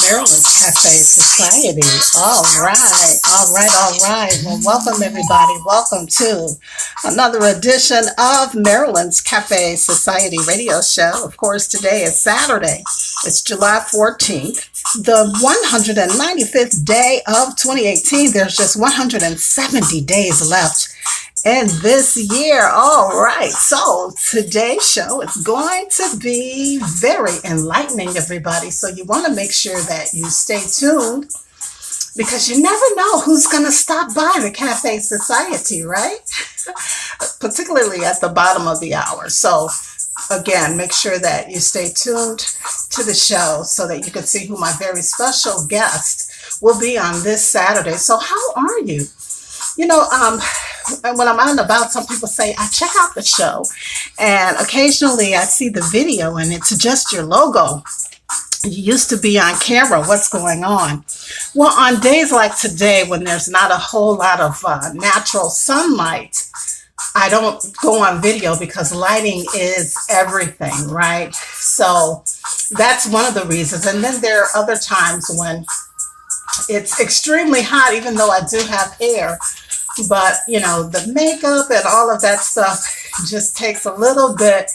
Maryland Cafe Society. All right, all right, all right. Well, welcome everybody. Welcome to another edition of Maryland's Cafe Society radio show. Of course, today is Saturday. It's July 14th, the 195th day of 2018. There's just 170 days left in this year. All right. So today's show is going to be very enlightening, everybody. So you want to make sure that you stay tuned because you never know who's going to stop by the Cafe Society, right? Particularly at the bottom of the hour. So again, make sure that you stay tuned to the show so that you can see who my very special guest will be on this Saturday. So how are you? You know, when I'm out and about, some people say, I check out the show, and occasionally I see the video and it's just your logo. You used to be on camera. What's going on? Well, on days like today, when there's not a whole lot of natural sunlight, I don't go on video because lighting is everything, right? So that's one of the reasons. And then there are other times when it's extremely hot, even though I do have hair. But, you know, the makeup and all of that stuff just takes a little bit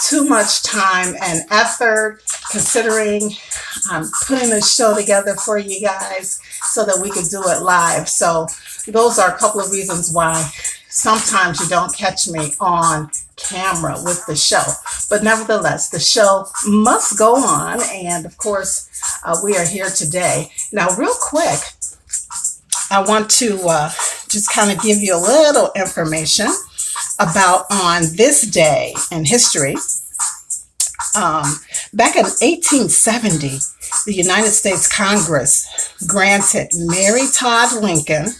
too much time and effort, considering I'm putting this show together for you guys so that we could do it live. So those are a couple of reasons why sometimes you don't catch me on camera with the show. But nevertheless, the show must go on. And of course, we are here today. Now, real quick, I want to just kind of give you a little information about on this day in history. Back in 1870, the United States Congress granted Mary Todd Lincoln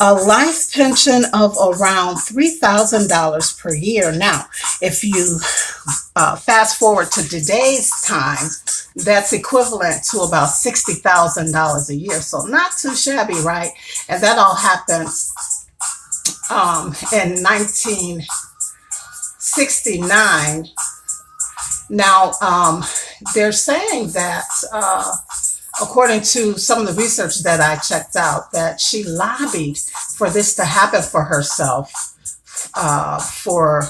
a life pension of around $3,000 per year. Now, if you fast forward to today's time, that's equivalent to about $60,000 a year. So not too shabby, right? And that all happens in 1969. Now, they're saying that, according to some of the research that I checked out, that she lobbied for this to happen for herself for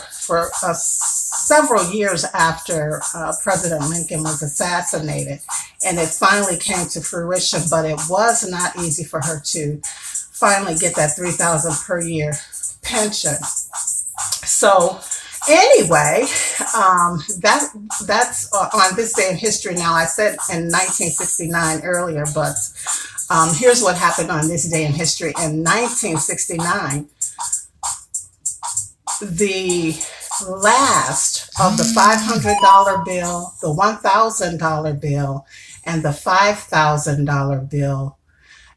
several years after President Lincoln was assassinated. And it finally came to fruition, but it was not easy for her to finally get that $3,000 per year pension. So anyway, that's on this day in history. Now, I said in 1969 earlier, but here's what happened on this day in history. In 1969, the last of the $500 bill, the $1,000 bill, and the $5,000 bill,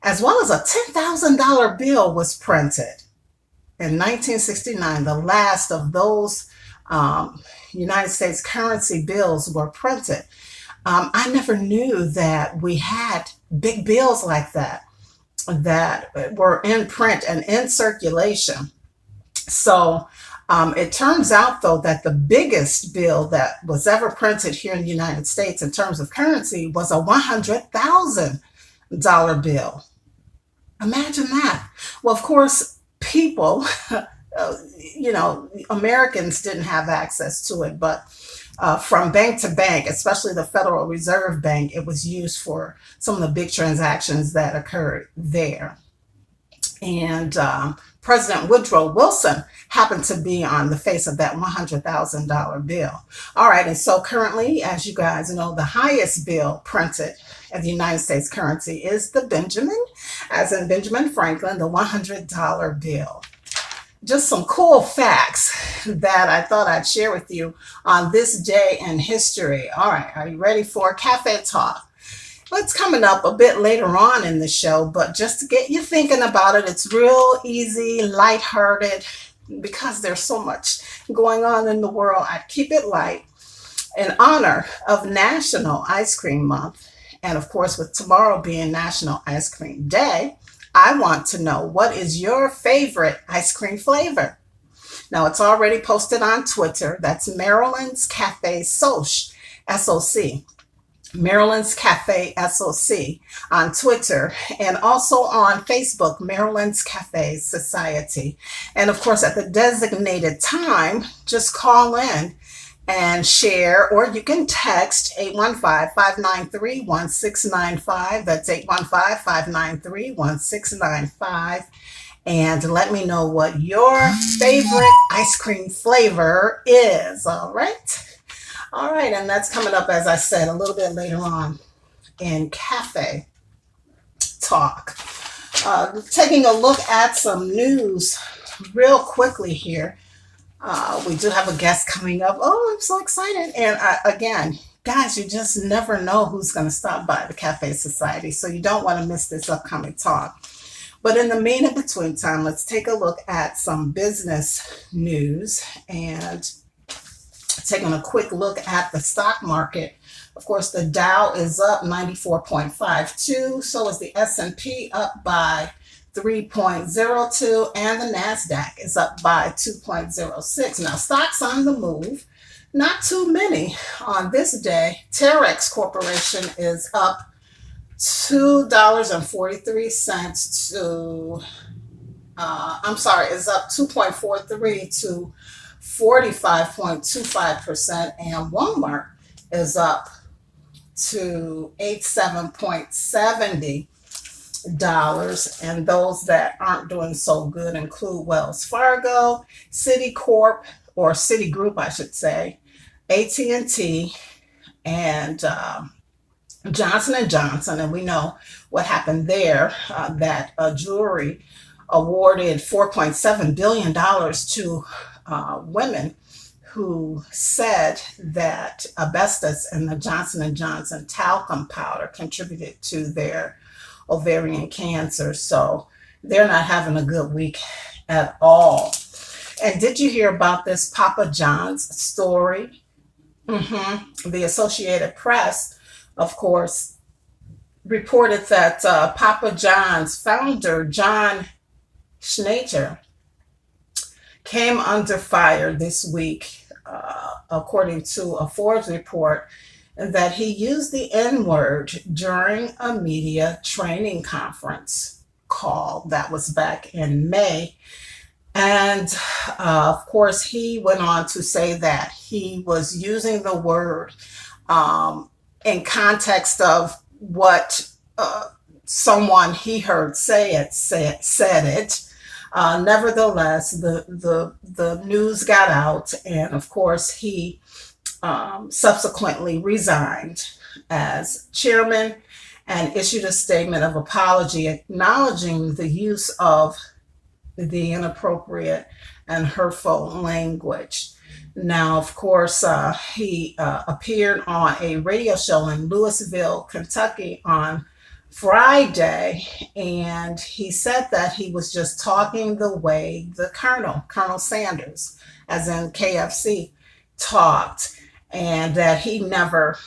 as well as a $10,000 bill was printed. In 1969, the last of those United States currency bills were printed. I never knew that we had big bills like that were in print and in circulation. So it turns out, though, that the biggest bill that was ever printed here in the United States in terms of currency was a $100,000 bill. Imagine that. Well, of course, people, Americans didn't have access to it, but from bank to bank, especially the Federal Reserve Bank, it was used for some of the big transactions that occurred there. And President Woodrow Wilson happened to be on the face of that $100,000 bill. All right, and so currently, as you guys know, the highest bill printed of the United States currency is the Benjamin, as in Benjamin Franklin, the $100 bill. Just some cool facts that I thought I'd share with you on this day in history. All right, are you ready for Cafe Talk? Well, it's coming up a bit later on in the show, but just to get you thinking about it, it's real easy, lighthearted, because there's so much going on in the world. I keep it light in honor of National Ice Cream Month. And of course, with tomorrow being National Ice Cream Day, I want to know, what is your favorite ice cream flavor? Now, it's already posted on Twitter. That's Marilyn's Cafe Soch, SOC. Marilyn's Cafe SOC on Twitter, and also on Facebook, Marilyn's Cafe Society. And of course, at the designated time, just call in and share, or you can text 815-593-1695. That's 815-593-1695. And let me know what your favorite ice cream flavor is. All right. All right. And that's coming up, as I said, a little bit later on in Cafe Talk. Taking a look at some news real quickly here. We do have a guest coming up. Oh, I'm so excited. And again, guys, you just never know who's going to stop by the Cafe Society. So you don't want to miss this upcoming talk. But in the mean and between time, let's take a look at some business news and taking a quick look at the stock market. Of course, the Dow is up 94.52. So is the S&P, up by 3.02, and the NASDAQ is up by 2.06. Now, stocks on the move, not too many on this day. Terex Corporation is up $2.43 to, is up 2.43 to 45.25%, and Walmart is up to 87.70. And those that aren't doing so good include Wells Fargo, Citicorp, or Citigroup, I should say, AT&T, and Johnson & Johnson. And we know what happened there, that a jury awarded $4.7 billion to women who said that asbestos in the Johnson & Johnson talcum powder contributed to their ovarian cancer. So they're not having a good week at all. And did you hear about this Papa John's story? The Associated Press, of course, reported that Papa John's founder, John Schnatter, came under fire this week, according to a Forbes report, that he used the N-word during a media training conference call that was back in May. And of course, he went on to say that he was using the word in context of what someone he heard said it. Nevertheless, the news got out, and of course, he subsequently resigned as chairman and issued a statement of apology acknowledging the use of the inappropriate and hurtful language. Now, of course, he appeared on a radio show in Louisville, Kentucky on Friday, and he said that he was just talking the way the Colonel Sanders, as in KFC, talked, and that he never,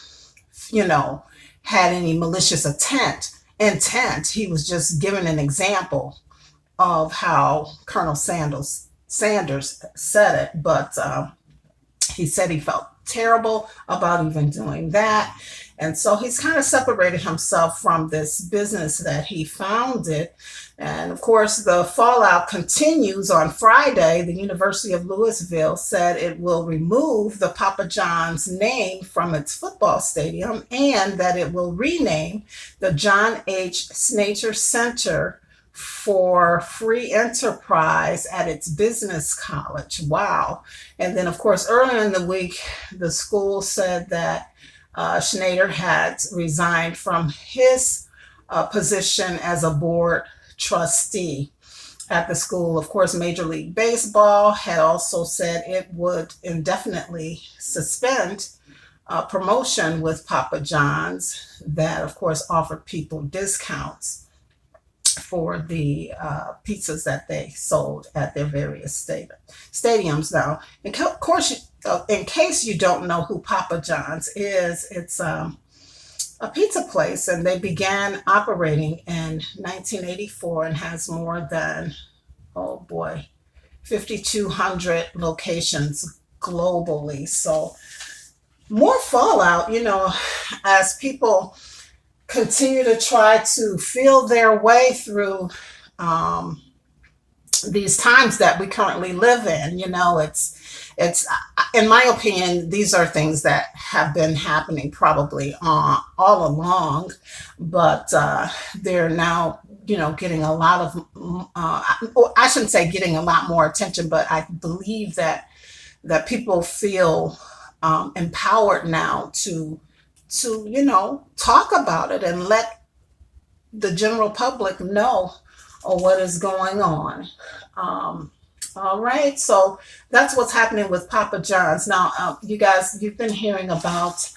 had any malicious intent. He was just giving an example of how Colonel Sanders said it, but he said he felt terrible about even doing that. And so he's kind of separated himself from this business that he founded. And of course, the fallout continues. On Friday, the University of Louisville said it will remove the Papa John's name from its football stadium and that it will rename the John H. Schnatter Center for Free Enterprise at its business college. Wow. And then, of course, earlier in the week, the school said that Schnatter had resigned from his position as a board trustee at the school. Of course, Major League Baseball had also said it would indefinitely suspend promotion with Papa John's that, of course, offered people discounts for the pizzas that they sold at their various stadiums. Now, of course, in case you don't know who Papa John's is, it's a pizza place, and they began operating in 1984 and has more than, 5,200 locations globally. So more fallout, as people continue to try to feel their way through um, these times that we currently live in. It's in my opinion, these are things that have been happening probably all along, but they're now getting a lot of or I shouldn't say getting a lot more attention, but I believe that people feel empowered now to talk about it and let the general public know what is going on. Um, all right, so that's what's happening with Papa John's. Now, you guys, you've been hearing about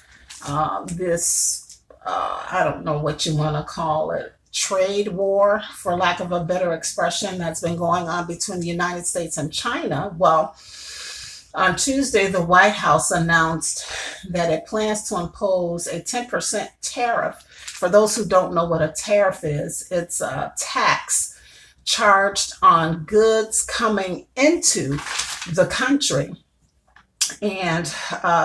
this, I don't know what you want to call it, trade war, for lack of a better expression, that's been going on between the United States and China. Well, on Tuesday, the White House announced that it plans to impose a 10% tariff. For those who don't know what a tariff is, it's a tax charged on goods coming into the country. And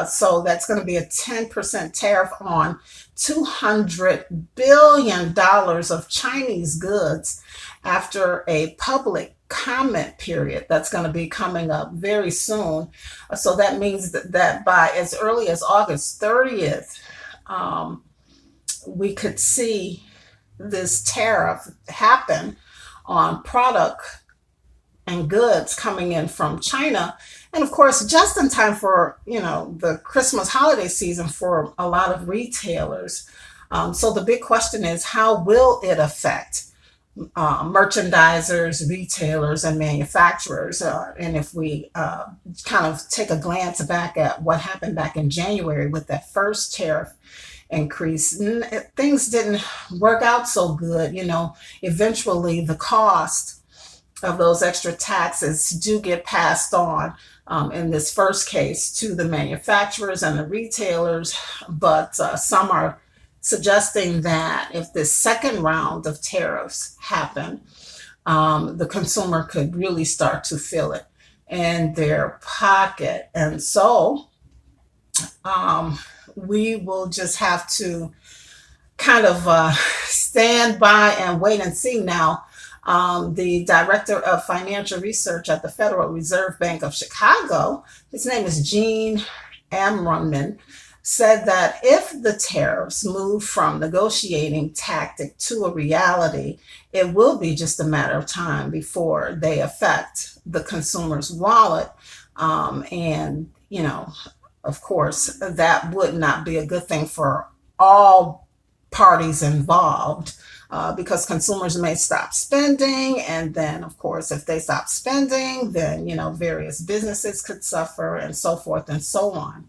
so that's going to be a 10% tariff on $200 billion of Chinese goods after a public comment period that's going to be coming up very soon. So that means that by as early as August 30th, um, we could see this tariff happen on product and goods coming in from China. And of course, just in time for, the Christmas holiday season for a lot of retailers. So the big question is, how will it affect merchandisers, retailers, and manufacturers? And if we kind of take a glance back at what happened back in January with that first tariff increase, things didn't work out so good. Eventually the cost of those extra taxes do get passed on, in this first case, to the manufacturers and the retailers. But some are suggesting that if this second round of tariffs happen, the consumer could really start to feel it in their pocket. And so we will just have to kind of stand by and wait and see now. The director of financial research at the Federal Reserve Bank of Chicago, his name is Gene Ammerman, said that if the tariffs move from negotiating tactic to a reality, it will be just a matter of time before they affect the consumer's wallet. And, of course, that would not be a good thing for all parties involved, because consumers may stop spending. And then, of course, if they stop spending, then, various businesses could suffer and so forth and so on.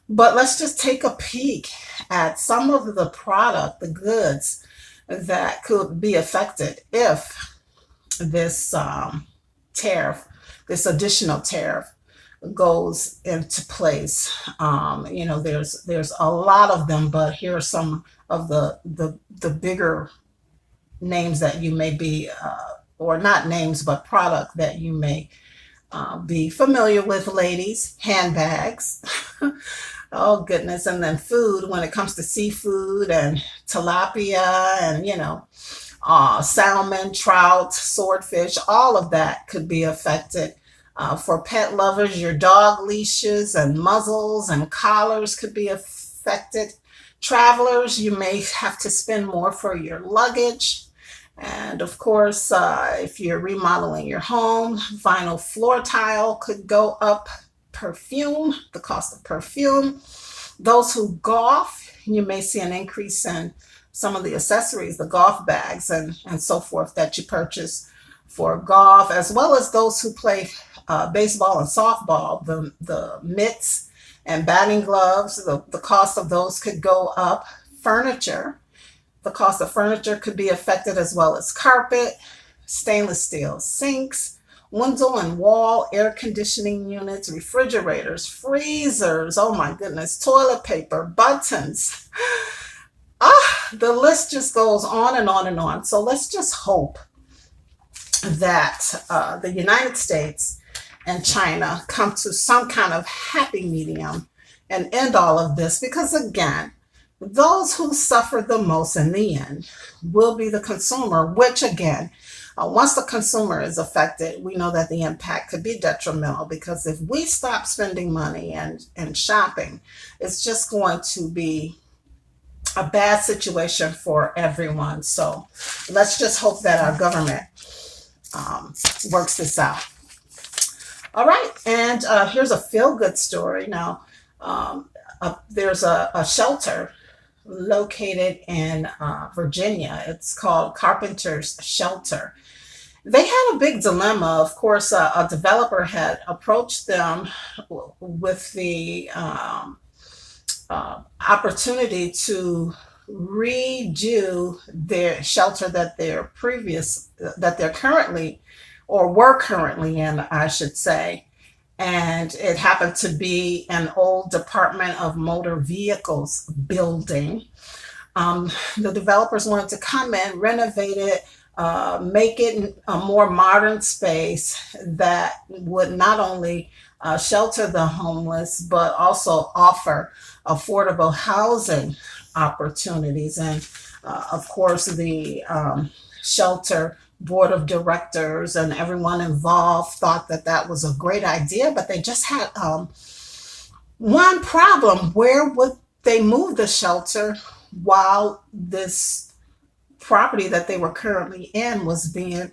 But let's just take a peek at some of the goods that could be affected if this tariff, this additional tariff, goes into place. There's a lot of them, but here are some of the bigger names that you may be, or not names, but product that you may be familiar with, ladies. Handbags. Oh goodness. And then food, when it comes to seafood and tilapia and, salmon, trout, swordfish, all of that could be affected. For pet lovers, your dog leashes and muzzles and collars could be affected. Travelers, you may have to spend more for your luggage. And of course, if you're remodeling your home, vinyl floor tile could go up. Perfume, the cost of perfume. Those who golf, you may see an increase in some of the accessories, the golf bags and so forth that you purchase for golf, as well as those who play baseball and softball, the mitts and batting gloves, the cost of those could go up. Furniture, the cost of furniture could be affected, as well as carpet, stainless steel sinks, window and wall air conditioning units, refrigerators, freezers, oh my goodness, toilet paper, buttons. The list just goes on and on and on. So let's just hope that the United States and China come to some kind of happy medium and end all of this, because again, those who suffer the most in the end will be the consumer, which again, once the consumer is affected, we know that the impact could be detrimental, because if we stop spending money and shopping, it's just going to be a bad situation for everyone. So let's just hope that our government um, works this out. All right, and here's a feel good story. Now, there's a shelter located in Virginia. It's called Carpenter's Shelter. They had a big dilemma. Of course, a developer had approached them with the opportunity to redo their shelter that they're currently, or were currently in, I should say. And it happened to be an old Department of Motor Vehicles building. The developers wanted to come in, renovate it, make it a more modern space that would not only shelter the homeless, but also offer affordable housing opportunities. And of course, the shelter board of directors and everyone involved thought that that was a great idea, but they just had one problem. Where would they move the shelter while this property that they were currently in was being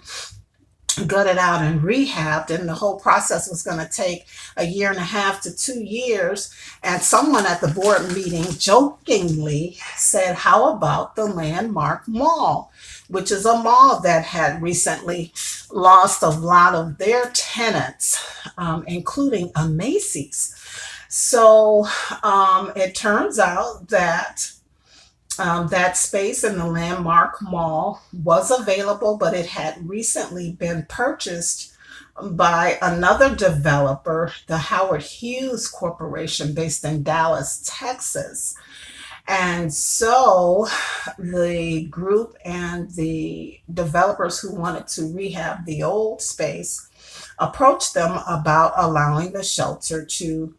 gutted out and rehabbed, and the whole process was going to take a year and a half to 2 years? And someone at the board meeting jokingly said, how about the Landmark Mall, which is a mall that had recently lost a lot of their tenants, including a Macy's. So it turns out that that space in the Landmark Mall was available, but it had recently been purchased by another developer, the Howard Hughes Corporation, based in Dallas, Texas. And so the group and the developers who wanted to rehab the old space approached them about allowing the shelter to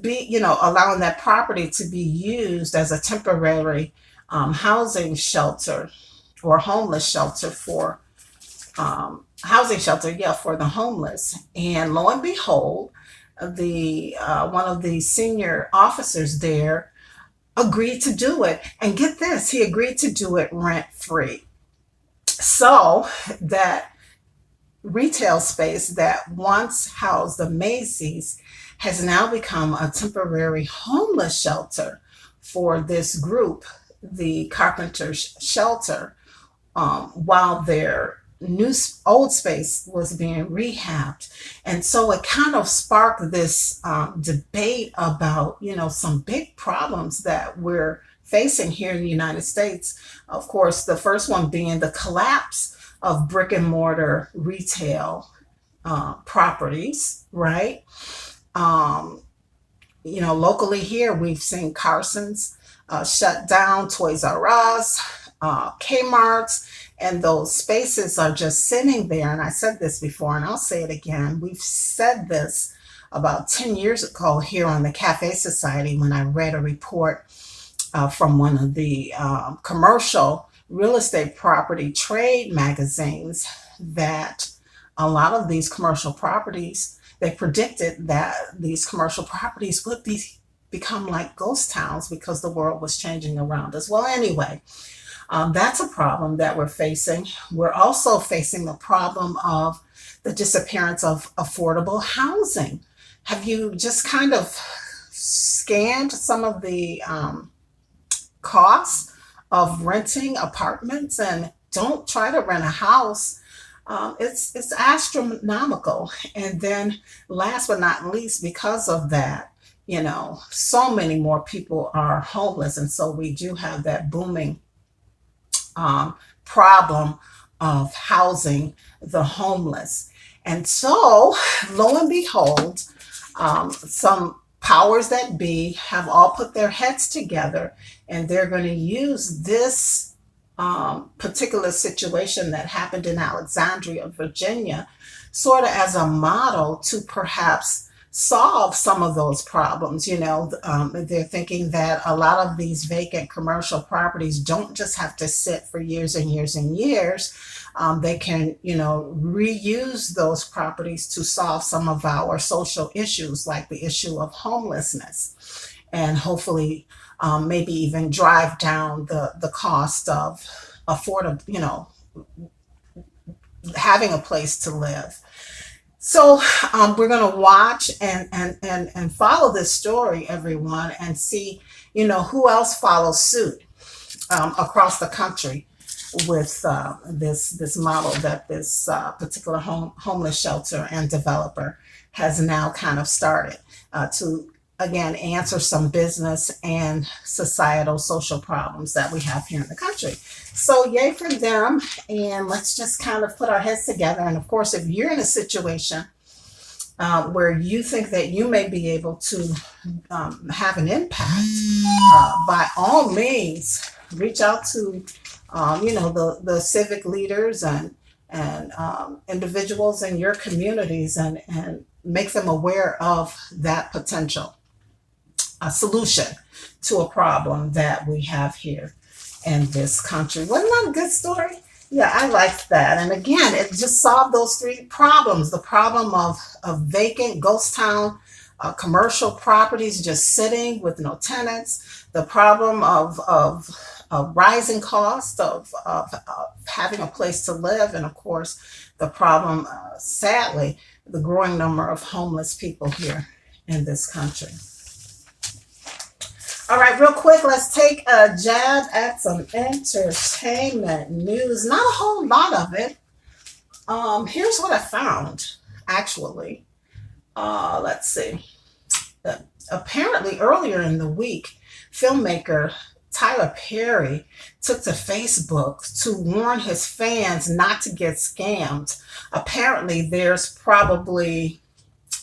be, allowing that property to be used as a temporary housing shelter, or homeless shelter for housing shelter, yeah, for the homeless. And lo and behold, the one of the senior officers there agreed to do it. And get this, he agreed to do it rent free. So that retail space that once housed the Macy's has now become a temporary homeless shelter for this group, the Carpenter's Shelter, while their old space was being rehabbed. And so it kind of sparked this debate about, some big problems that we're facing here in the United States. Of course, the first one being the collapse of brick and mortar retail properties, right? Locally here, we've seen Carson's shut down, Toys R Us, Kmart's, and those spaces are just sitting there. And I said this before, and I'll say it again. We've said this about 10 years ago here on the Cafe Society, when I read a report from one of the commercial real estate property trade magazines, that a lot of these commercial properties, they predicted that these commercial properties would become like ghost towns because the world was changing around us. Well, anyway, that's a problem that we're facing. We're also facing the problem of the disappearance of affordable housing. Have you just kind of scanned some of the costs of renting apartments? And don't try to rent a house. It's astronomical. And then last but not least, because of that, so many more people are homeless. And so we do have that booming problem of housing the homeless. And so, lo and behold, some powers that be have all put their heads together, and they're going to use this particular situation that happened in Alexandria, Virginia, sort of as a model to perhaps solve some of those problems. They're thinking that a lot of these vacant commercial properties don't just have to sit for years and years and years. They can, reuse those properties to solve some of our social issues, like the issue of homelessness, and hopefully maybe even drive down the cost of affordable, having a place to live. So we're going to watch and follow this story, everyone, and see, who else follows suit across the country with this model that this particular homeless shelter and developer has now kind of started to, again, answer some business and societal social problems that we have here in the country. So yay for them. And let's just kind of put our heads together. And of course, if you're in a situation where you think that you may be able to have an impact, by all means, reach out to, the civic leaders and individuals in your communities and make them aware of that potential solution to a problem that we have here in this country. Wasn't that a good story? Yeah, I liked that. And again, it just solved those three problems. The problem of vacant ghost town commercial properties just sitting with no tenants. The problem of rising cost of having a place to live. And of course, the problem, sadly, the growing number of homeless people here in this country. All right, real quick, let's take a jab at some entertainment news. Not a whole lot of it. Here's what I found, actually. Let's see. Apparently, earlier in the week, filmmaker Tyler Perry took to Facebook to warn his fans not to get scammed. Apparently, there's probably,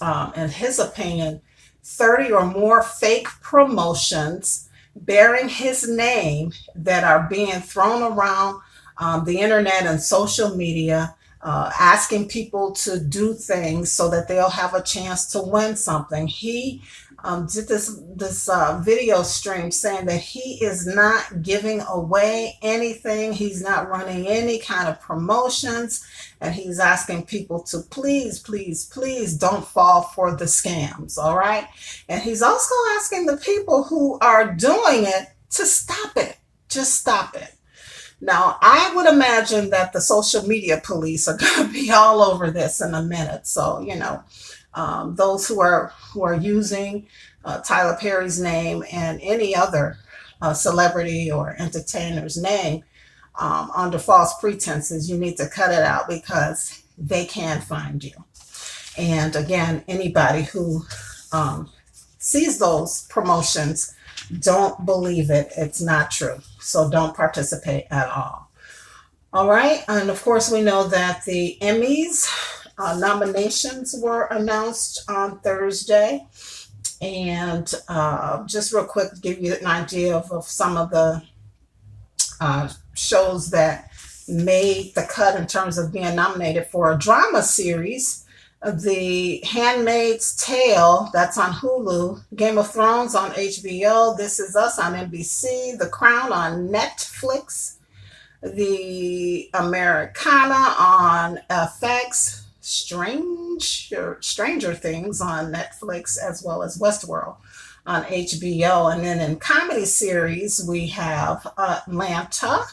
in his opinion, 30 or more fake promotions bearing his name that are being thrown around the internet and social media, asking people to do things so that they'll have a chance to win something. He did this video stream saying that he is not giving away anything. He's not running any kind of promotions. And he's asking people to please, please, please don't fall for the scams. All right. And he's also asking the people who are doing it to stop it. Just stop it. Now, I would imagine that the social media police are going to be all over this in a minute. So, those who are using Tyler Perry's name and any other celebrity or entertainer's name under false pretenses, you need to cut it out because they can find you. And again, anybody who sees those promotions, don't believe it. It's not true. So don't participate at all. All right. And of course, we know that the Emmys nominations were announced on Thursday. And just real quick, to give you an idea of some of the shows that made the cut in terms of being nominated for a drama series. The Handmaid's Tale, that's on Hulu, Game of Thrones on HBO, This Is Us on NBC, The Crown on Netflix, The Americana on FX, Stranger Things on Netflix, as well as Westworld on HBO. And then in comedy series, we have Atlanta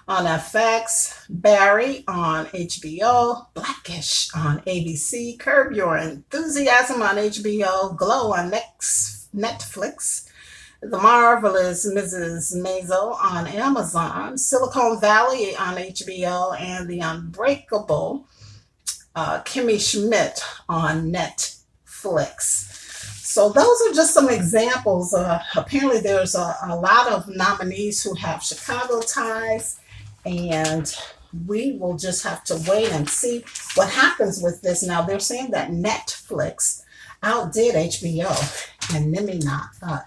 on FX, Barry on HBO, Blackish on ABC, Curb Your Enthusiasm on HBO, Glow on Netflix, The Marvelous Mrs. Maisel on Amazon, Silicon Valley on HBO, and The Unbreakable Kimmy Schmidt on Netflix. So those are just some examples. Apparently there's a lot of nominees who have Chicago ties, and we will just have to wait and see what happens with this. Now, they're saying that Netflix outdid HBO and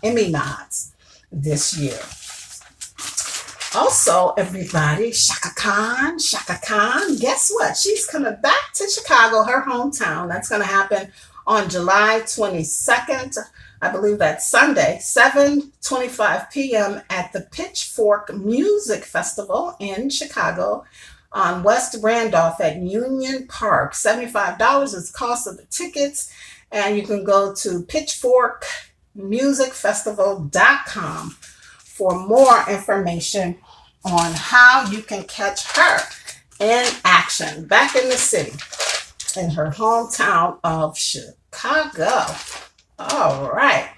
Emmy nods this year. Also, everybody, Shaka Khan, guess what? She's coming back to Chicago, her hometown. That's going to happen on July 22nd. I believe that's Sunday, 7:25 p.m. at the Pitchfork Music Festival in Chicago on West Randolph at Union Park. $75 is the cost of the tickets, and you can go to pitchforkmusicfestival.com for more information on how you can catch her in action back in the city in her hometown of Chicago. All right.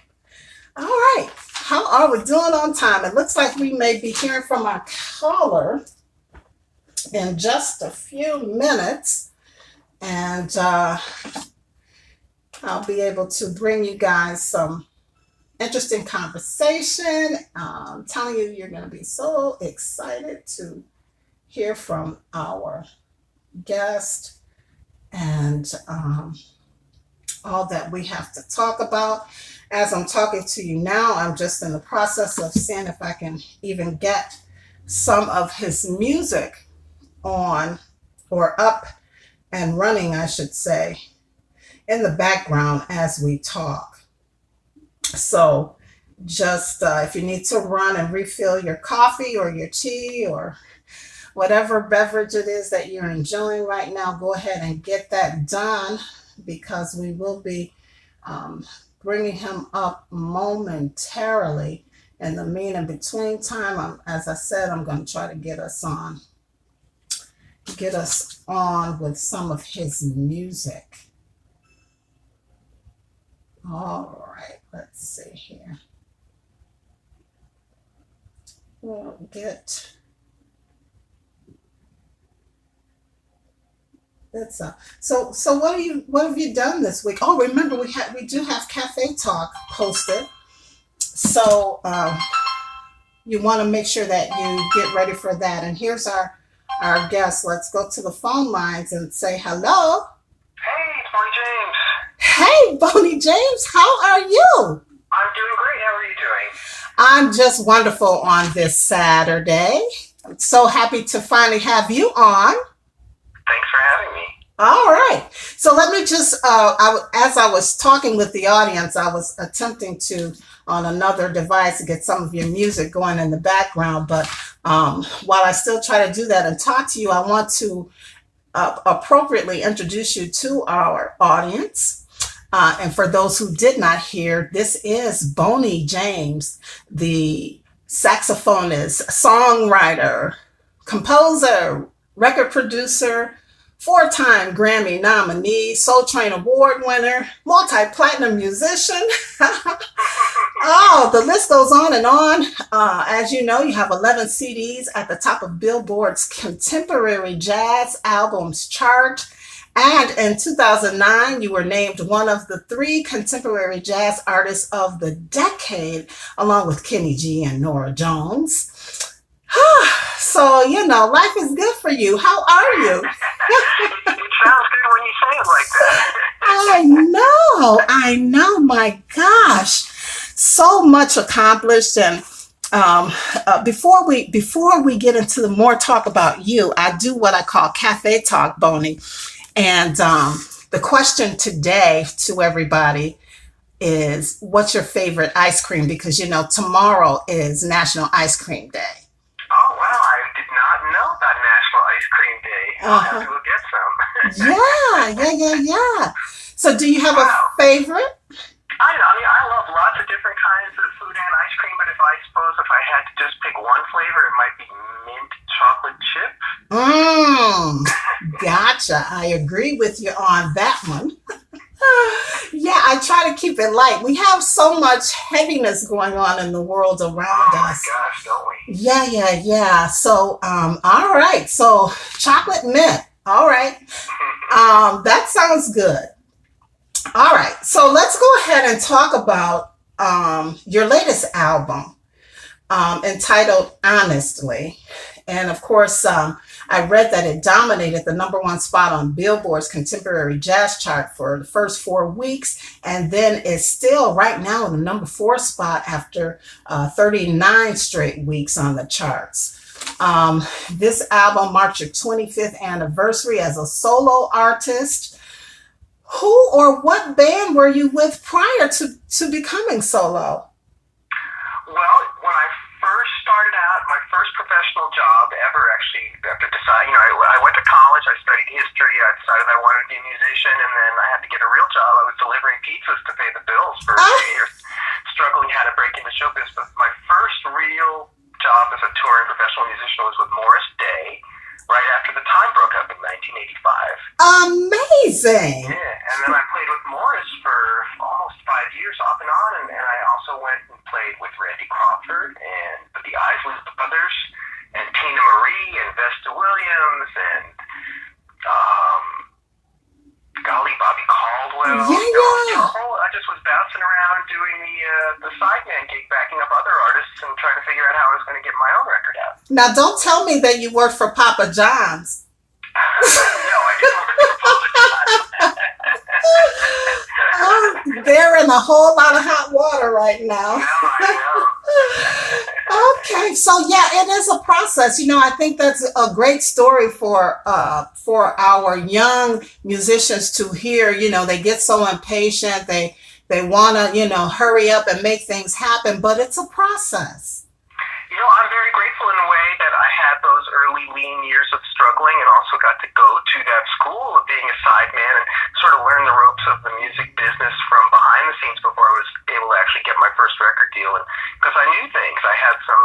All right. How are we doing on time? It looks like we may be hearing from our caller in just a few minutes. And I'll be able to bring you guys some interesting conversation. I'm telling you, you're going to be so excited to hear from our guest and all that we have to talk about. As I'm talking to you now, I'm just in the process of seeing if I can even get some of his music on or up and running, I should say, in the background as we talk. So just if you need to run and refill your coffee or your tea or whatever beverage it is that you're enjoying right now, go ahead and get that done, because we will be bringing him up momentarily. In the mean and between time, as I said, I'm going to try to get us on with some of his music. All right, let's see here. We'll get that's so what have you done this week? Oh, remember we do have Cafe Talk posted. So you want to make sure that you get ready for that. And here's our guest. Let's go to the phone lines and say hello. Hey, it's Bonnie James. Hey, Bonnie James, how are you? I'm doing great. How are you doing? I'm just wonderful on this Saturday. I'm so happy to finally have you on. Thanks for having me. All right. So let me just, as I was talking with the audience, I was attempting to, on another device, to get some of your music going in the background. But while I still try to do that and talk to you, I want to appropriately introduce you to our audience. And for those who did not hear, this is Bonnie James, the saxophonist, songwriter, composer, record producer, 4-time Grammy nominee, Soul Train Award winner, multi-platinum musician. Oh, the list goes on and on. As you know, you have 11 CDs at the top of Billboard's Contemporary Jazz Albums chart. And in 2009, you were named one of the 3 contemporary jazz artists of the decade, along with Kenny G and Norah Jones. So, you know, life is good for you. How are you? It sounds good when you say it like that. I know, my gosh. So much accomplished. And before we get into the more talk about you, I do what I call Cafe Talk, Bonnie. And the question today to everybody is, what's your favorite ice cream? Because, you know, tomorrow is National Ice Cream Day. Oh, wow. I did not know about National Ice Cream Day. I'll have to go get some. Yeah. So do you have a favorite? I love lots of different kinds of food and ice cream, but if I had to just pick one flavor, it might be mint chocolate chip. Gotcha. I agree with you on that one. Yeah, I try to keep it light. We have so much heaviness going on in the world around us. Oh my gosh, don't we? Yeah. So, all right. So, chocolate mint. All right. That sounds good. All right. So, let's go ahead and talk about your latest album entitled Honestly. And of course, I read that it dominated the #1 spot on Billboard's Contemporary Jazz chart for the first 4 weeks, and then is still right now in the #4 spot after 39 straight weeks on the charts. This album marked your 25th anniversary as a solo artist. Who or what band were you with prior to becoming solo? Well, when I first started out, my first professional job ever, actually, after deciding, I went to college, I studied history, I decided I wanted to be a musician, and then I had to get a real job. I was delivering pizzas to pay the bills for a few years, struggling how to break into showbiz. But my first real job as a touring professional musician was with Morris Day, right after the Time broke up in 1985. Amazing. Yeah, and then I played with Morris for almost 5 years off and on, and I also went and played with Randy Crawford and the Isley Brothers and Tina Marie and Vesta Williams and golly, Bobby Caldwell. Yeah. I just was bouncing around doing the sideman gig, backing up other artists and trying to figure out how I was going to get my own record out. Now, don't tell me that you worked for Papa John's. No, I didn't work for Papa John's. They're in a whole lot of hot water right now. No, I know. Okay, so yeah, it is a process. I think that's a great story for our young musicians to hear. They get so impatient. They want to hurry up and make things happen, but it's a process. I'm very grateful in a way that I had those early lean years of struggling and also got to go to that school of being a sideman and sort of learn the ropes of the music business from behind the scenes before I was able to actually get my first record deal. And because I knew things, I had some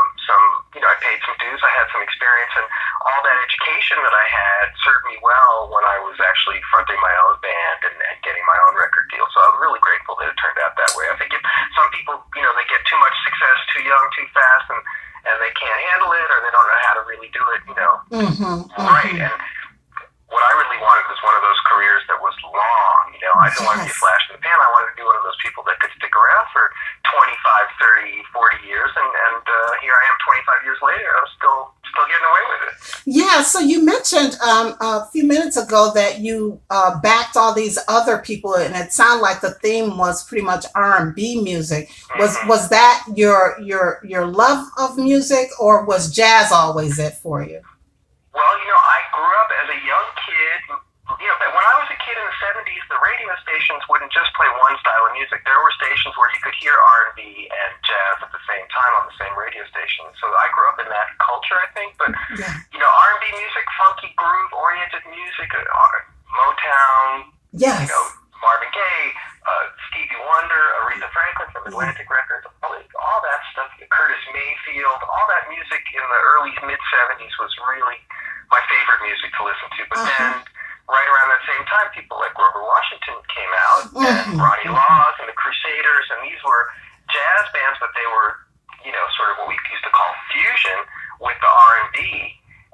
I paid some dues, I had some experience, and all that education that I had served me well when I was actually fronting my own band and getting my own record deal. So I'm really grateful that it turned out that way. I think some people, they get too much success too young, too fast, and they can't handle it, or they don't know how to really do it, right. And what I really wanted was one of those careers that was long. I didn't want to be a flash in the pan. I wanted to be one of those people that could stick around for 25, 30, 40 years, and here I am 25 years later. I'm still getting away with it. Yeah, so you mentioned a few minutes ago that you backed all these other people, and it sounded like the theme was pretty much R&B music. Was that your love of music, or was jazz always it for you? Well, I grew up as a young kid. When I was a kid in the 70s, the radio stations wouldn't just play one style of music. There were stations where you could hear R&B and jazz at the same time on the same radio station. So I grew up in that culture, I think. But, R&B music, funky groove-oriented music, Motown, yes. Marvin Gaye, Stevie Wonder, Aretha Franklin from Atlantic Records, all that stuff, Curtis Mayfield, all that music in the early, mid-70s was really my favorite music to listen to. But then, right around that same time, people like Grover Washington came out, and Ronnie Laws and the Crusaders, and these were jazz bands, but they were, sort of what we used to call fusion with the R&B.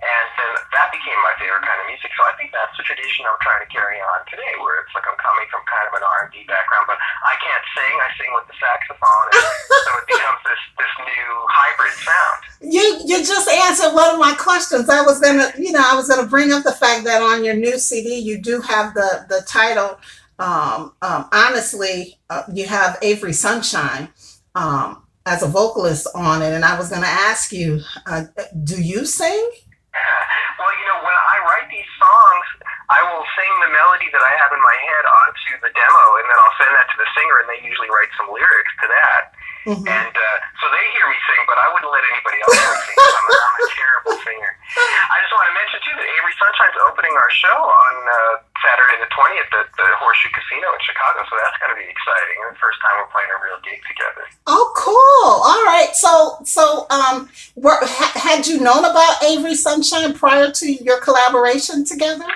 And then that became my favorite kind of music. So I think that's the tradition I'm trying to carry on today, where it's like I'm coming from kind of an R&B background, but I can't sing. I sing with the saxophone, and so it becomes this new hybrid sound. You just answered one of my questions. I was gonna bring up the fact that on your new CD you do have the title. Honestly, you have Avery Sunshine as a vocalist on it, and I was gonna ask you, do you sing? Well, when I write these songs, I will sing the melody that I have in my head onto the demo, and then I'll send that to the singer, and they usually write some lyrics to that. And so they hear me sing, but I wouldn't let anybody else hear me sing. I'm a terrible singer. I just want to mention, too, that Avery Sunshine's opening our show on Saturday the 20th at the Horseshoe Casino in Chicago, so that's going to be exciting. The first time we're playing a real gig together. Oh, cool. All right. So had you known about Avery Sunshine prior to your collaboration together?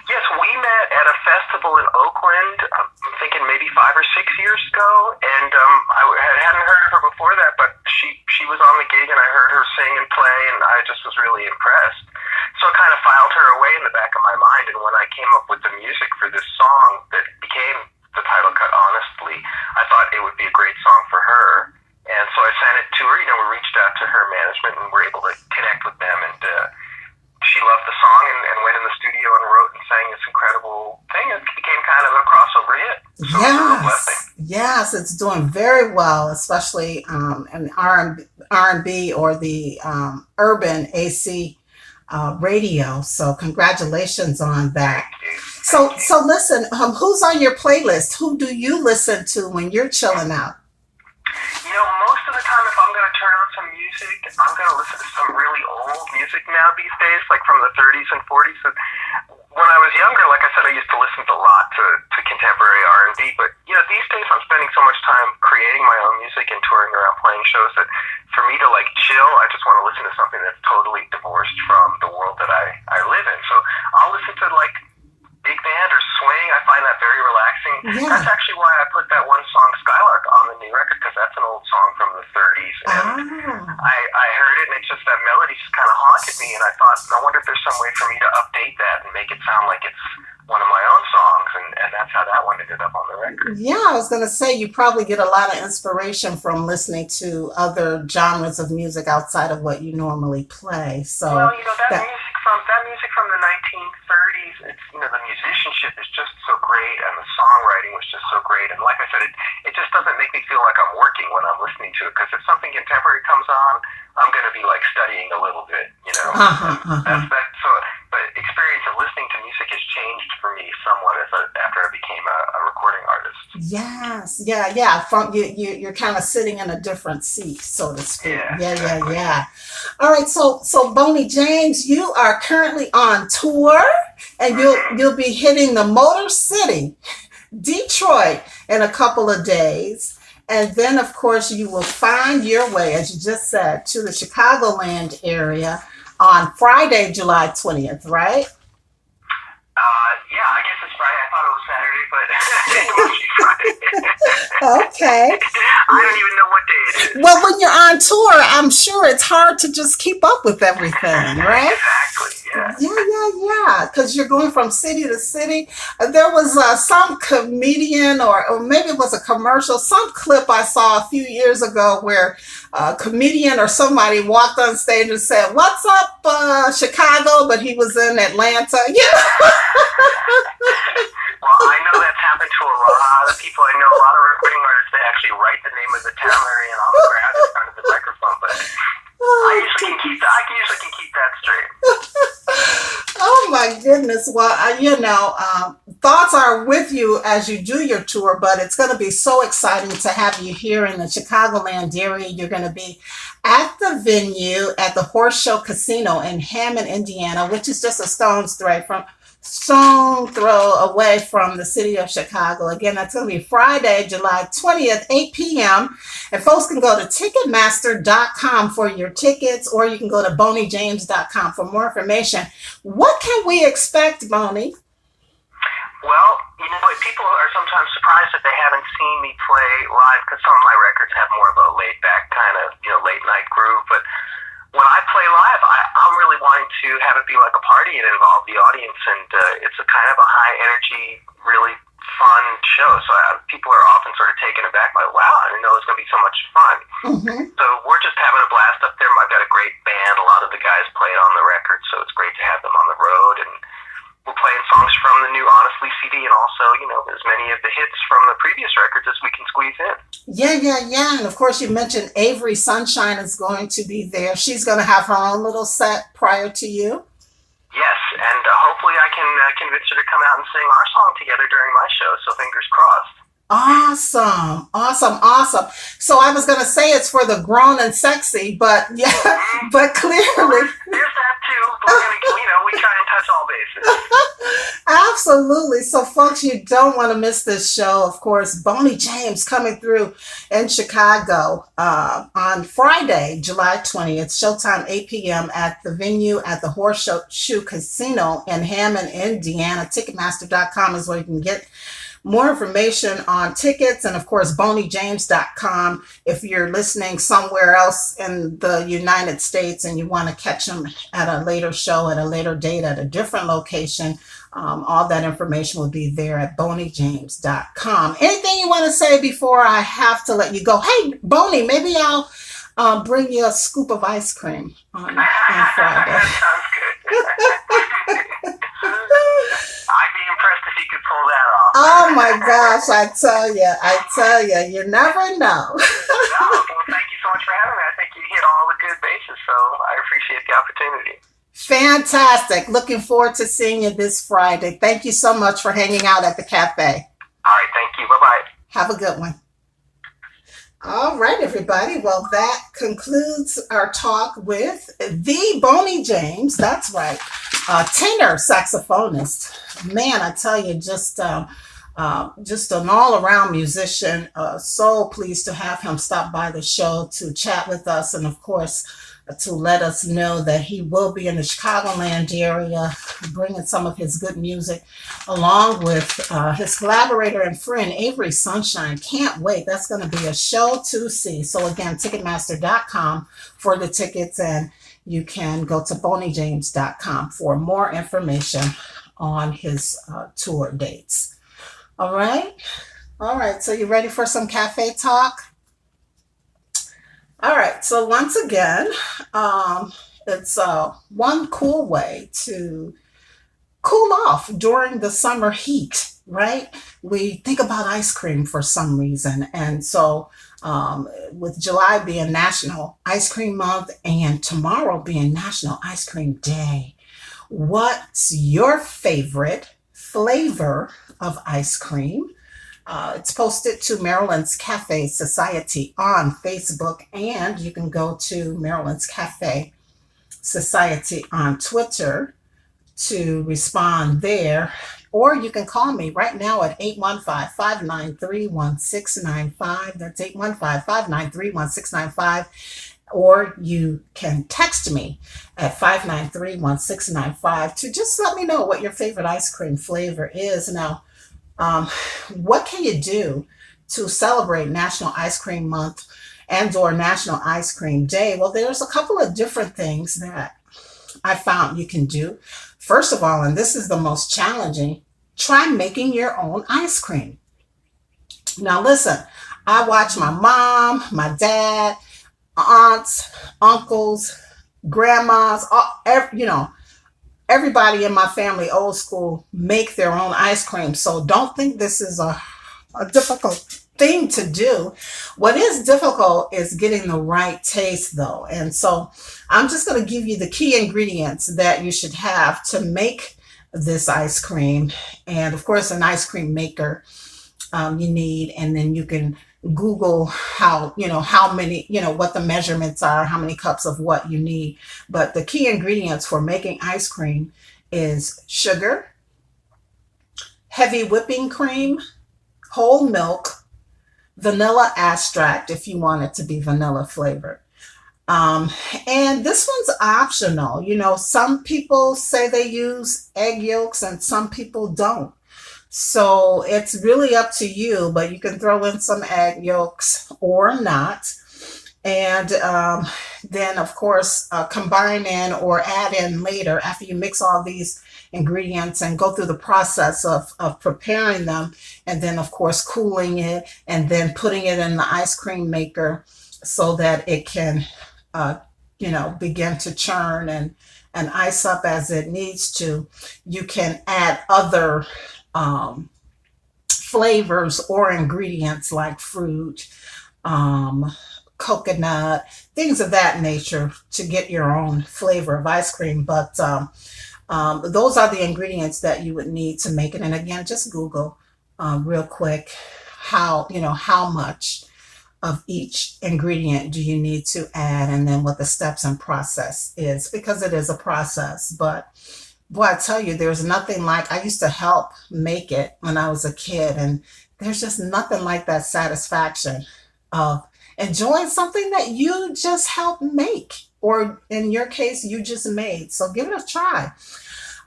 Yes, we met at a festival in Oakland, I'm thinking maybe 5 or 6 years ago, and I hadn't heard of her before that, but she was on the gig, and I heard her sing and play, and I just was really impressed. So I kind of filed her away in the back of my mind, and when I came up with the music for this song that became the title cut, Honestly, I thought it would be a great song for her. And so I sent it to her. We reached out to her management, and were able to connect with them, and she loved the song and went in the studio and wrote and sang this incredible thing. It became kind of a crossover hit. So it's a real blessing. Yes, it's doing very well, especially in R&B or the urban AC radio. So congratulations on that. Thank you. So, Thank you. so listen, who's on your playlist? Who do you listen to when you're chilling out? Most of the time, if I'm going to turn on some music, I'm going to listen to some really old music now these days, like from the 30s and 40s. So when I was younger, like I said, I used to listen a lot to contemporary R&B. But these days I'm spending so much time creating my own music and touring around playing shows that for me to like chill, I just want to listen to something that's totally divorced from the world that I live in. So I'll listen to like big band or swing. I find that very relaxing. Yeah. That's actually why I put that one song Skylark on the new record, because that's an old song from the 30s. And I heard it, and it's just that melody just kind of haunted me, and I thought, I wonder if there's some way for me to update that and make it sound like it's one of my own songs, and that's how that one ended up on the record. Yeah, I was going to say you probably get a lot of inspiration from listening to other genres of music outside of what you normally play. So well, that music from the 1930s, it's the musicianship is just so great, and the songwriting was just so great. And like I said, it just doesn't make me feel like I'm working when I'm listening to it, because if something contemporary comes on, I'm going to be like studying a little bit, So the experience of listening to music has changed for me somewhat after I became a recording artist. Yes, yeah. From you're kind of sitting in a different seat, so to speak. Yeah. All right, so Boney James, you are currently on tour, and you'll be hitting the Motor City, Detroit, in a couple of days. And then, of course, you will find your way, as you just said, to the Chicagoland area on Friday, July 20th, right? Yeah, I guess it's Friday. I thought it was Saturday, but it must be Friday. Okay. I don't even know what day it is. Well, when you're on tour, I'm sure it's hard to just keep up with everything, right? Exactly, yeah. Yeah. Because you're going from city to city. There was some comedian, or maybe it was a commercial, some clip I saw a few years ago where a comedian or somebody walked on stage and said, "What's up, Chicago?" But he was in Atlanta. Well, I know that's happened to a lot of people. I know a lot of recording artists, they actually write the name of the town they're in on the ground in front of the microphone, but I usually can keep that straight. Oh my goodness. Well, thoughts are with you as you do your tour, but it's going to be so exciting to have you here in the Chicagoland area. You're going to be at the venue at the Horse Show Casino in Hammond, Indiana, which is just a stone's throw away from the city of Chicago. Again, that's going to be Friday, July 20th, 8 p.m. And folks can go to Ticketmaster.com for your tickets, or you can go to BoneyJames.com for more information. What can we expect, Boney? Well, people are sometimes surprised that they haven't seen me play live, because some of my records have more of a laid-back kind of, late-night groove. But when I play live, I'm really wanting to have it be like a party and involve the audience, and it's a kind of a high-energy, really fun show. So people are often sort of taken aback by, wow, I didn't know it was going to be so much fun. Mm-hmm. So we're just having a blast up there. I've got a great band. A lot of the guys played on the record, so it's great to have them on the road. And we're playing songs from the new Honestly CD, and also, as many of the hits from the previous records as we can squeeze in. Yeah. And of course, you mentioned Avery Sunshine is going to be there. She's going to have her own little set prior to you. Yes, and hopefully I can convince her to come out and sing our song together during my show, so fingers crossed. Awesome. So I was going to say it's for the grown and sexy, but but clearly. There's that too, but we try and touch all bases. Absolutely. So folks, you don't want to miss this show. Of course, Boney James coming through in Chicago on Friday, July 20th. Showtime 8 p.m. at the venue at the Horse Shoe Casino in Hammond, Indiana. Ticketmaster.com is where you can get more information on tickets, and of course BoneyJames.com if you're listening somewhere else in the United States and you want to catch them at a later show at a later date at a different location. All that information will be there at BoneyJames.com. Anything you want to say before I have to let you go? Hey, Boney, maybe I'll bring you a scoop of ice cream on Friday. Sounds good. I'd be impressed if you could pull that off. Oh my gosh, I tell you, you never know. Well, thank you so much for having me. I think you hit all the good bases, so I appreciate the opportunity. Fantastic. Looking forward to seeing you this Friday. Thank you so much for hanging out at the cafe. All right, thank you. Bye bye. Have a good one. All right, everybody. Well, that concludes our talk with the Boney James. That's right, tenor saxophonist. Man, I tell you, just an all-around musician. So pleased to have him stop by the show to chat with us, and of course, to let us know that he will be in the Chicagoland area, bringing some of his good music, along with his collaborator and friend Avery Sunshine. Can't wait. That's going to be a show to see. So again, Ticketmaster.com for the tickets, and you can go to BoneyJames.com for more information on his tour dates. All right. All right. So you ready for some cafe talk? All right. So once again, it's one cool way to cool off during the summer heat, right? We think about ice cream for some reason. And so with July being National Ice Cream Month and tomorrow being National Ice Cream Day, what's your favorite flavor of ice cream? It's posted to Marilyn's Cafe Society on Facebook, and you can go to Marilyn's Cafe Society on Twitter to respond there. Or you can call me right now at 815-593-1695. That's 815-593-1695. Or you can text me at 593-1695 to just let me know what your favorite ice cream flavor is. Now, what can you do to celebrate National Ice Cream Month and or National Ice Cream Day? Well, there's a couple of different things that I found you can do. First of all, and this is the most challenging, try making your own ice cream. Now, listen, I watch my mom, my dad, aunts, uncles, grandmas, everybody in my family, old school, make their own ice cream. So don't think this is a difficult thing to do. What is difficult is getting the right taste, though. And so I'm just going to give you the key ingredients that you should have to make this ice cream. And of course, an ice cream maker you need, and then you can Google how many, what the measurements are, how many cups of what you need. But the key ingredients for making ice cream is sugar, heavy whipping cream, whole milk, vanilla extract if you want it to be vanilla flavored. And this one's optional. Some people say they use egg yolks and some people don't. So it's really up to you, but you can throw in some egg yolks or not. And then, of course, combine in or add in later after you mix all these ingredients and go through the process of preparing them. And then, of course, cooling it and then putting it in the ice cream maker so that it can, begin to churn and ice up as it needs to. You can add other flavors or ingredients like fruit, coconut, things of that nature to get your own flavor of ice cream. But those are the ingredients that you would need to make it. And again, just Google real quick how much of each ingredient do you need to add, and then what the steps and process is, because it is a process. But boy, I tell you, there's nothing like, I used to help make it when I was a kid, and there's just nothing like that satisfaction of enjoying something that you just helped make, or in your case, you just made. So give it a try.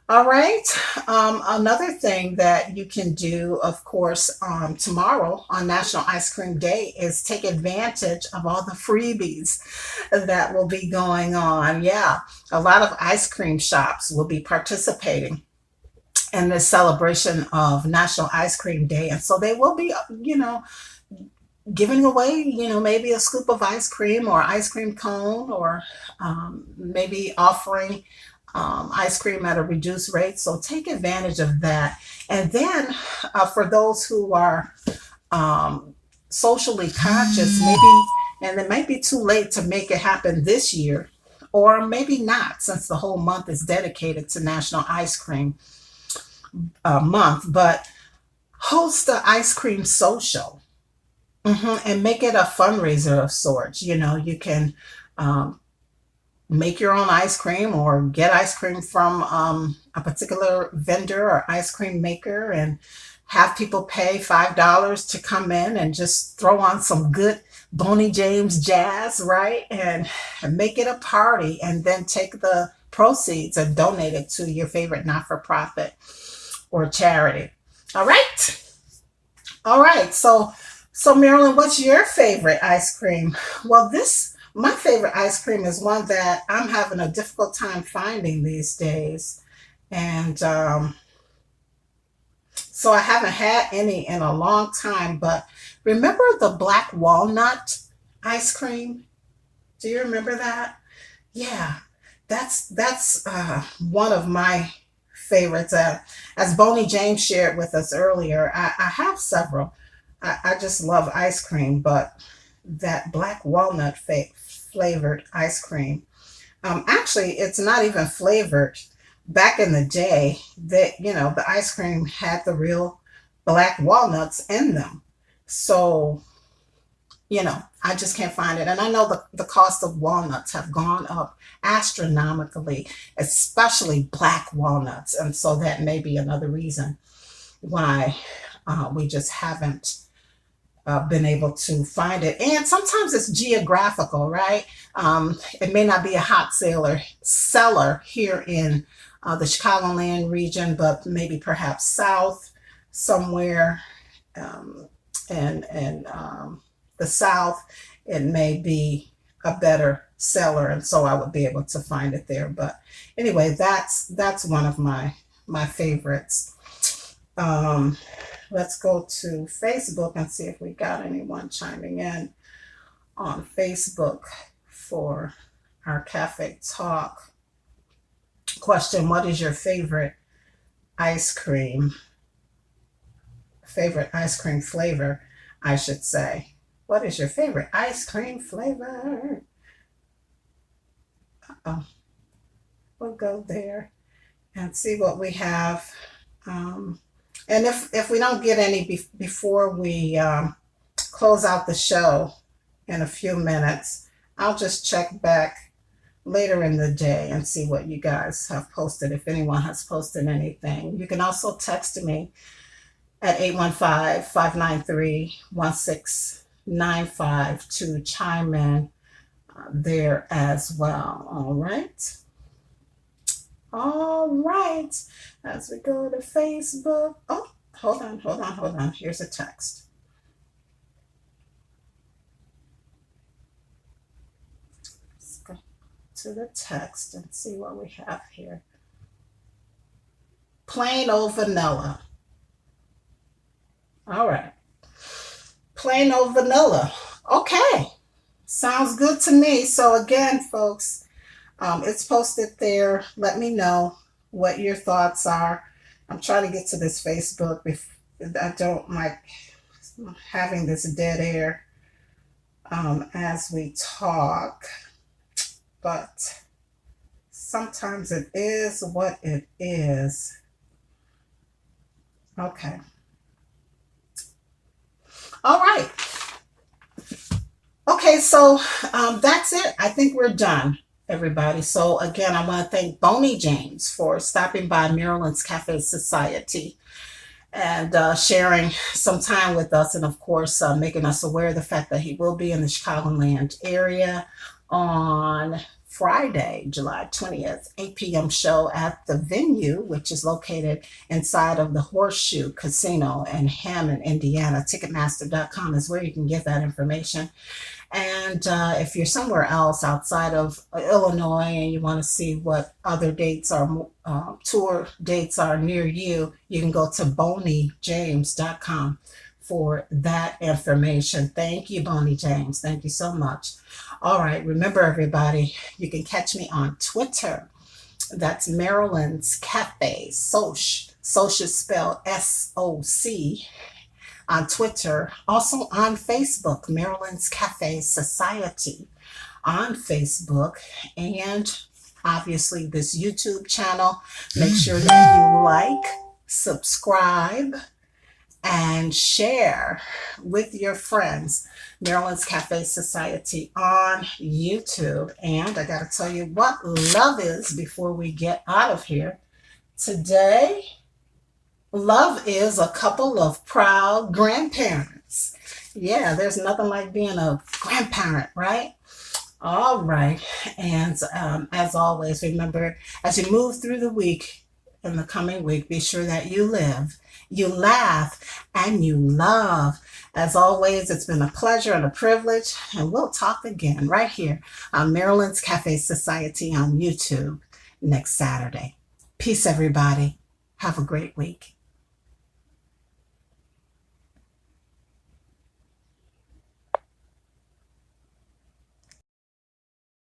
All right. Another thing that you can do, of course, tomorrow on National Ice Cream Day is take advantage of all the freebies that will be going on. Yeah, a lot of ice cream shops will be participating in this celebration of National Ice Cream Day. And so they will be, giving away, maybe a scoop of ice cream or ice cream cone, or maybe offering ice cream at a reduced rate. So take advantage of that. And then for those who are socially conscious, maybe, and it might be too late to make it happen this year, or maybe not, since the whole month is dedicated to National Ice Cream Month, but host the ice cream social. And make it a fundraiser of sorts. You can um, make your own ice cream or get ice cream from a particular vendor or ice cream maker, and have people pay $5 to come in and just throw on some good Boney James jazz, right? And make it a party, and then take the proceeds and donate it to your favorite not for profit or charity. All right. All right. So Marilyn, what's your favorite ice cream? Well, my favorite ice cream is one that I'm having a difficult time finding these days. And so I haven't had any in a long time, but remember the black walnut ice cream? Do you remember that? Yeah, that's one of my favorites. As Boney James shared with us earlier, I have several. I just love ice cream, but that black walnut flavored ice cream. Actually, it's not even flavored. Back in the day, that the ice cream had the real black walnuts in them. So I just can't find it. And I know the cost of walnuts have gone up astronomically, especially black walnuts. And so that may be another reason why we just haven't been able to find it. And sometimes it's geographical, right? It may not be a hot seller here in the Chicagoland region, but maybe perhaps south somewhere, um, and the south, it may be a better seller, and so I would be able to find it there. But anyway, that's one of my favorites. Um, let's go to Facebook and see if we got anyone chiming in on Facebook for our cafe talk question. What is your ice cream favorite ice cream flavor, I should say? What is your favorite ice cream flavor? Oh, we'll go there and see what we have. Um, and if we don't get any before we close out the show in a few minutes, I'll just check back later in the day and see what you guys have posted, if anyone has posted anything. You can also text me at 815-593-1695 to chime in there as well. All right. All right. As we go to Facebook. Oh, hold on. Here's a text. Let's go to the text and see what we have here. Plain old vanilla. All right. Plain old vanilla. Okay. Sounds good to me. So again, folks, it's posted there. Let me know what your thoughts are. I'm trying to get to this Facebook. I don't like having this dead air as we talk, but sometimes it is what it is. Okay. All right. Okay, so that's it. I think we're done, everybody. So again, I want to thank Boney James for stopping by Maryland's Cafe Society and sharing some time with us, and of course, making us aware of the fact that he will be in the Chicagoland area on Friday, July 20th, 8 p.m. show at the venue, which is located inside of the Horseshoe Casino in Hammond, Indiana. Ticketmaster.com is where you can get that information. And if you're somewhere else outside of Illinois and you want to see what other dates are, tour dates are near you, you can go to boneyjames.com for that information. Thank you, Boney James. Thank you so much. All right. Remember, everybody, you can catch me on Twitter. That's Maryland's Cafe, Soch. Soch is spelled SOC on Twitter. Also on Facebook, Maryland's Cafe Society. on Facebook and obviously this YouTube channel. Make sure that you like, subscribe, and share with your friends. Marilyn's Cafe Society on YouTube. And I got to tell you what love is before we get out of here. Today, love is a couple of proud grandparents. Yeah, there's nothing like being a grandparent, right? All right. And as always, remember, as you move through the week, in the coming week, be sure that you live, you laugh, and you love. As always, it's been a pleasure and a privilege, and we'll talk again right here on Maryland's Cafe Society on YouTube next Saturday. Peace, everybody. Have a great week.